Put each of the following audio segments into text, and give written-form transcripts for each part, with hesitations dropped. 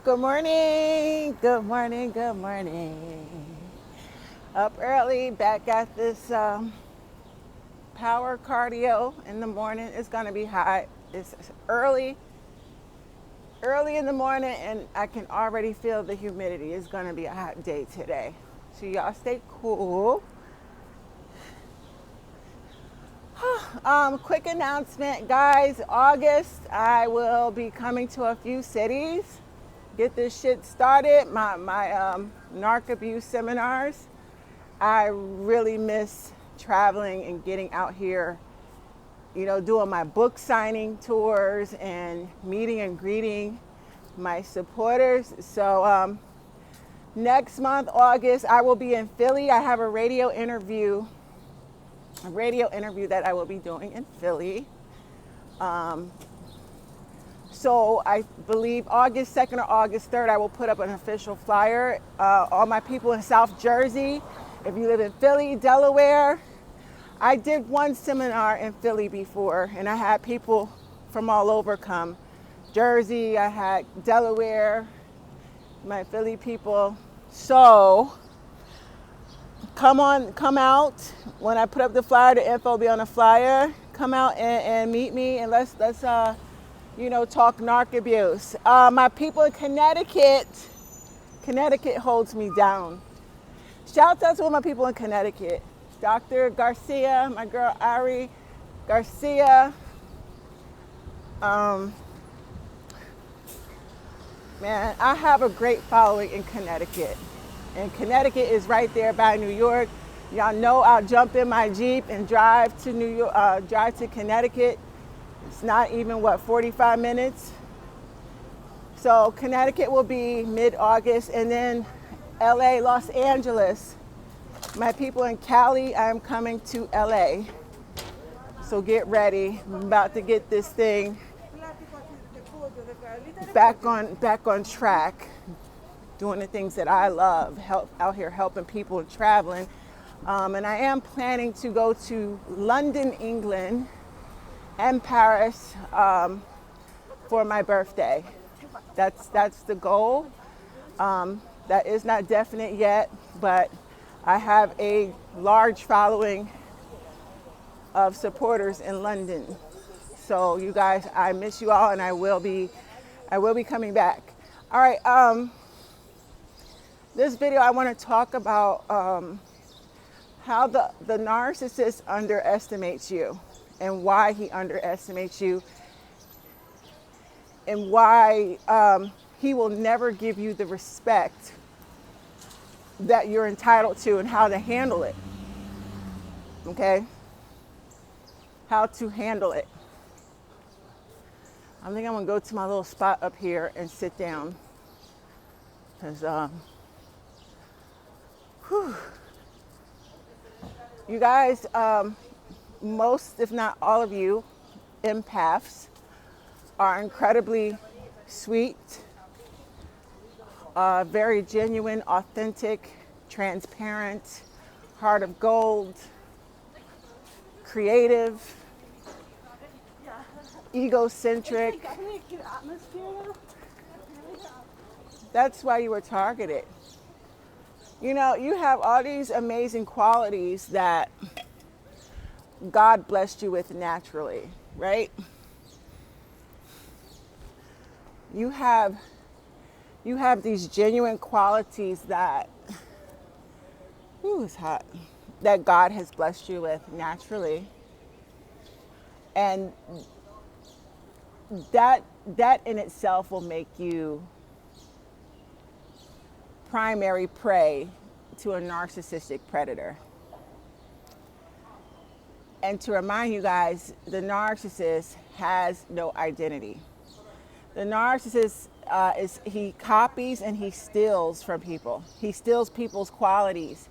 Good morning, good morning, good morning. Up early, back at this power cardio in the morning. It's gonna be hot. It's early in the morning, and I can already feel the humidity. It's gonna be a hot day today. So y'all stay cool. Quick announcement, guys. August, I will be coming to a few cities. Get this shit started. My narc abuse seminars. I really miss traveling and getting out here, doing my book signing tours and meeting and greeting my supporters. So next month, August, I will be in Philly. I have a radio interview that I will be doing in Philly. So I believe August 2nd or August 3rd, I will put up an official flyer. All my people in South Jersey, if you live in Philly, Delaware, I did one seminar in Philly before, and I had people from all over come. Jersey, I had Delaware, my Philly people. So come out. When I put up the flyer, the info will be on the flyer. Come out and meet me, and let's talk narc abuse. My people in Connecticut holds me down. Shout out to all my people in Connecticut. Dr. Garcia, my girl Ari Garcia. Man, I have a great following in Connecticut. And Connecticut is right there by New York. Y'all know I'll jump in my Jeep and drive to Connecticut. It's not even 45 minutes. So Connecticut will be mid-August, and then LA, Los Angeles. My people in Cali, I'm coming to LA. So get ready. I'm about to get this thing back on track, doing the things that I love, out here helping people and traveling. And I am planning to go to London, England, and Paris for my birthday. That's the goal. That is not definite yet, but I have a large following of supporters in London. So you guys, I miss you all, and I will be coming back. All right. This video, I want to talk about how the narcissist underestimates you, and why he underestimates you, and why he will never give you the respect that you're entitled to, and how to handle it. Okay? How to handle it. I think I'm gonna go to my little spot up here and sit down, because you guys, most, if not all of you, empaths are incredibly sweet, very genuine, authentic, transparent, heart of gold, creative, egocentric. That's why you were targeted. You have all these amazing qualities that God blessed you with naturally, right? You have these genuine qualities that, it's hot, that God has blessed you with naturally. And that in itself will make you primary prey to a narcissistic predator. And to remind you guys, the narcissist has no identity. The narcissist he copies and he steals from people. He steals people's qualities.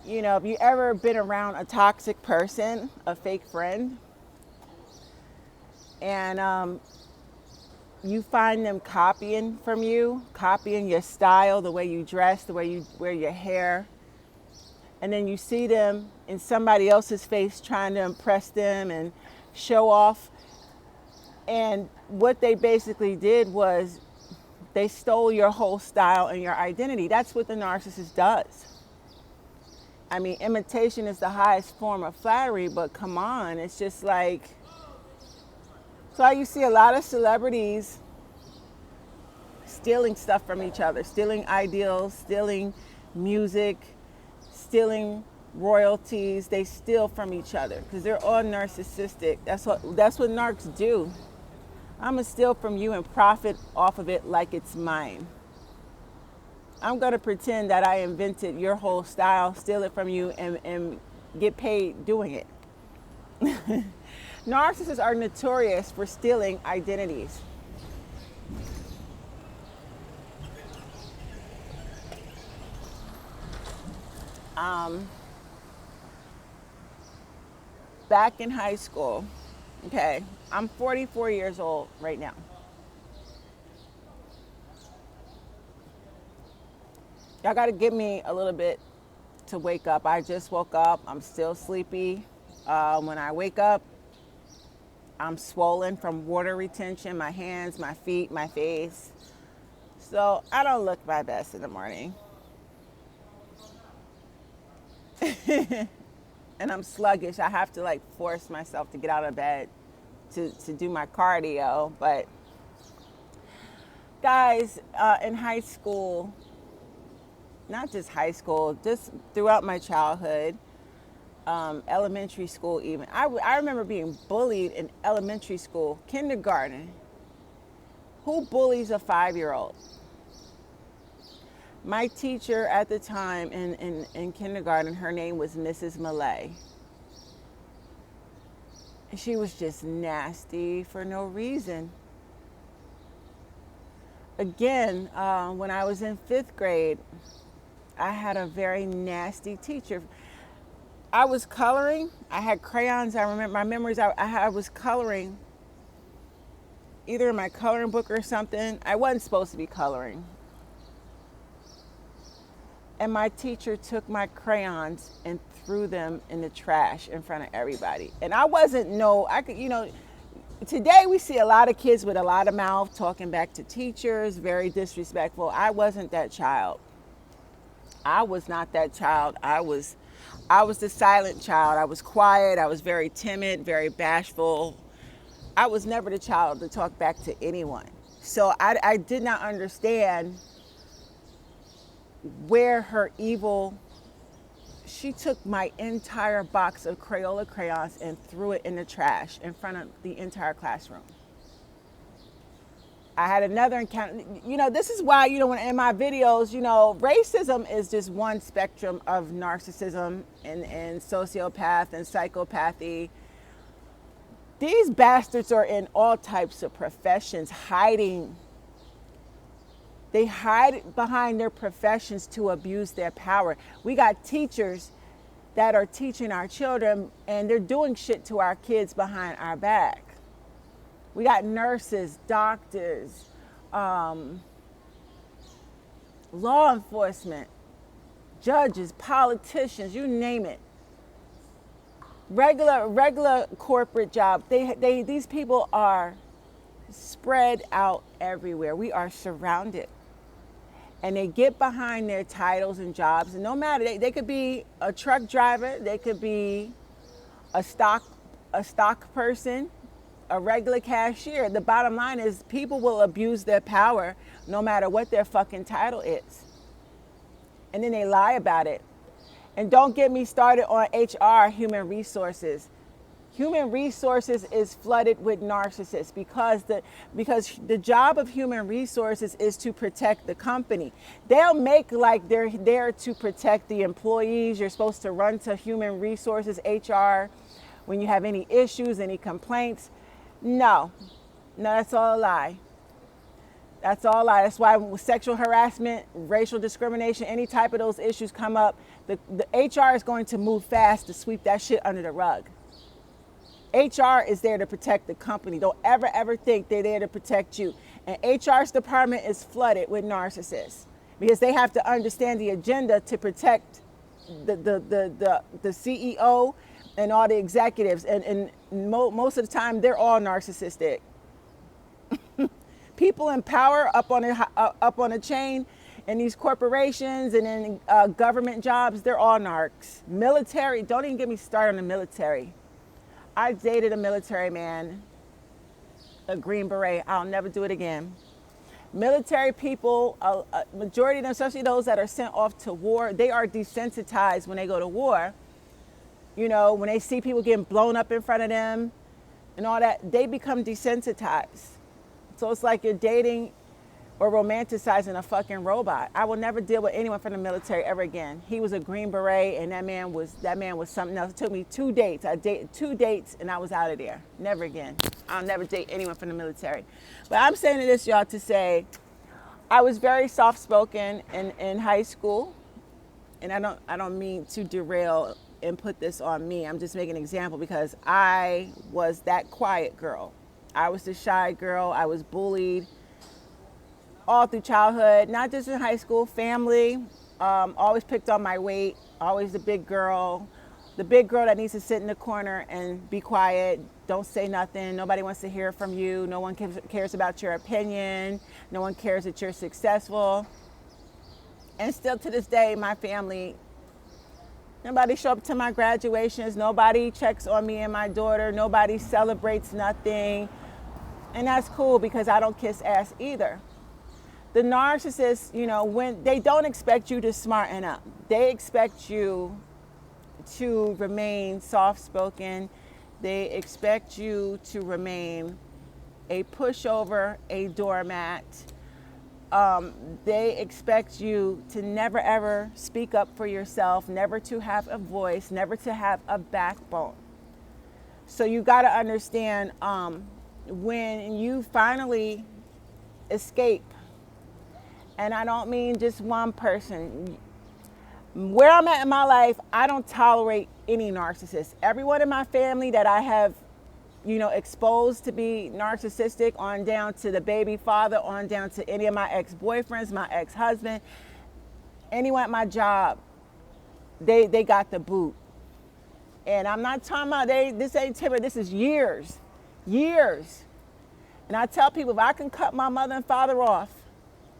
If you ever been around a toxic person, a fake friend, and you find them copying from you, copying your style, the way you dress, the way you wear your hair, and then you see them in somebody else's face trying to impress them and show off. And what they basically did was They stole your whole style and your identity. That's what the narcissist does. I mean, imitation is the highest form of flattery, but come on, it's just like, so you see a lot of celebrities stealing stuff from each other, stealing ideals, stealing music, stealing royalties. They steal from each other because they're all narcissistic. That's what narcs do. I'm gonna steal from you and profit off of it like it's mine. I'm gonna pretend that I invented your whole style, steal it from you, and get paid doing it. Narcissists are notorious for stealing identities. Back in high school, okay, I'm 44 years old right now. Y'all got to give me a little bit to wake up. I just woke up. I'm still sleepy. When I wake up, I'm swollen from water retention, my hands, my feet, my face. So I don't look my best in the morning. And I'm sluggish. I have to like force myself to get out of bed to do my cardio. But guys, in high school, not just high school, just throughout my childhood, elementary school even. I remember being bullied in elementary school, kindergarten. Who bullies a 5-year-old? My teacher at the time in kindergarten, her name was Mrs. Malay. She was just nasty for no reason. Again, when I was in 5th grade, I had a very nasty teacher. I was coloring. I had crayons. I remember my memories. I was coloring either in my coloring book or something. I wasn't supposed to be coloring. And my teacher took my crayons and threw them in the trash in front of everybody. And I wasn't today we see a lot of kids with a lot of mouth talking back to teachers, very disrespectful. I wasn't that child. I was not that child. I was the silent child. I was quiet. I was very timid, very bashful. I was never the child to talk back to anyone. So I did not understand where her evil, she took my entire box of Crayola crayons and threw it in the trash in front of the entire classroom. I had another encounter. This is why, when in my videos, racism is just one spectrum of narcissism and sociopath and psychopathy. These bastards are in all types of professions, hiding. They hide behind their professions to abuse their power. We got teachers that are teaching our children and they're doing shit to our kids behind our back. We got nurses, doctors, law enforcement, judges, politicians, you name it. Regular corporate job. These people are spread out everywhere. We are surrounded. And they get behind their titles and jobs. And no matter, they could be a truck driver, they could be a stock person, a regular cashier. The bottom line is people will abuse their power no matter what their fucking title is. And then they lie about it. And don't get me started on HR, human resources. Human resources is flooded with narcissists because the job of human resources is to protect the company. They'll make like they're there to protect the employees. You're supposed to run to human resources, HR, when you have any issues, any complaints. No, that's all a lie. That's all a lie. That's why with sexual harassment, racial discrimination, any type of those issues come up, the HR is going to move fast to sweep that shit under the rug. HR is there to protect the company. Don't ever think they're there to protect you. And HR's department is flooded with narcissists because they have to understand the agenda to protect the CEO and all the executives. And most of the time, they're all narcissistic. People in power up on a chain in these corporations and in government jobs, they're all narcs. Military, don't even get me started on the military. I dated a military man, a Green Beret. I'll never do it again. Military people, a majority of them, especially those that are sent off to war, they are desensitized when they go to war. You know, when they see people getting blown up in front of them and all that, they become desensitized. So it's like you're dating or romanticizing a fucking robot. I will never deal with anyone from the military ever again. He was a Green Beret, and that man was something else. It took me 2 dates. I dated 2 dates, and I was out of there. Never again. I'll never date anyone from the military. But I'm saying this, y'all, to say I was very soft-spoken in high school, and I don't mean to derail and put this on me. I'm just making an example because I was that quiet girl. I was the shy girl. I was bullied all through childhood, not just in high school, family. Always picked on my weight, always the big girl that needs to sit in the corner and be quiet, don't say nothing, nobody wants to hear from you, no one cares about your opinion, no one cares that you're successful. And still to this day, my family, nobody show up to my graduations, nobody checks on me and my daughter, nobody celebrates nothing. And that's cool because I don't kiss ass either. The narcissists, you know, when they don't expect you to smarten up, they expect you to remain soft-spoken. They expect you to remain a pushover, a doormat. They expect you to never ever speak up for yourself, never to have a voice, never to have a backbone. So you got to understand, when you finally escape, and I don't mean just one person. Where I'm at in my life, I don't tolerate any narcissists. Everyone in my family that I have, you know, exposed to be narcissistic, on down to the baby father, on down to any of my ex-boyfriends, my ex-husband, anyone at my job, they got the boot. And I'm not talking about this ain't timid, this is years. And I tell people, if I can cut my mother and father off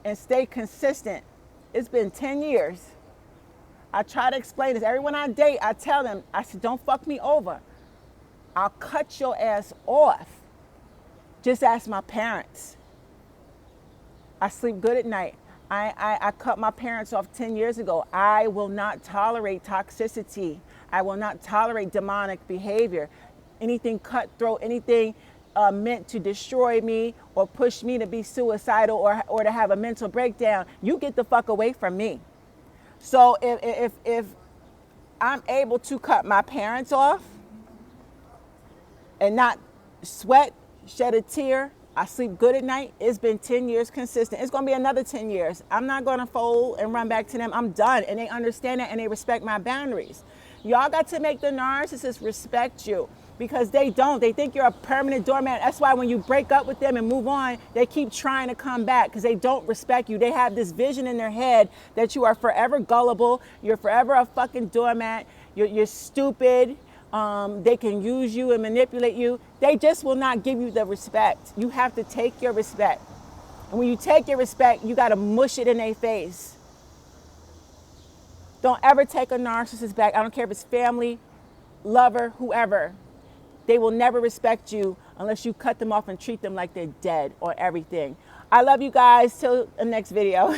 and stay consistent, it's been 10 years. I try to explain this. Everyone I date, I tell them, I said, don't fuck me over. I'll cut your ass off. Just ask my parents. I sleep good at night. I cut my parents off 10 years ago. I will not tolerate toxicity. I will not tolerate demonic behavior. Anything cutthroat, anything meant to destroy me or push me to be suicidal or to have a mental breakdown, you get the fuck away from me. So if I'm able to cut my parents off and not sweat, shed a tear, I sleep good at night, it's been 10 years consistent. It's gonna be another 10 years. I'm not gonna fold and run back to them. I'm done. And they understand that and they respect my boundaries. Y'all got to make the narcissist respect you, because they don't. They think you're a permanent doormat. That's why when you break up with them and move on, they keep trying to come back because they don't respect you. They have this vision in their head that you are forever gullible. You're forever a fucking doormat. You're stupid. They can use you and manipulate you. They just will not give you the respect. You have to take your respect. And when you take your respect, you got to mush it in their face. Don't ever take a narcissist back. I don't care if it's family, lover, whoever. They will never respect you unless you cut them off and treat them like they're dead or everything. I love you guys. Till the next video.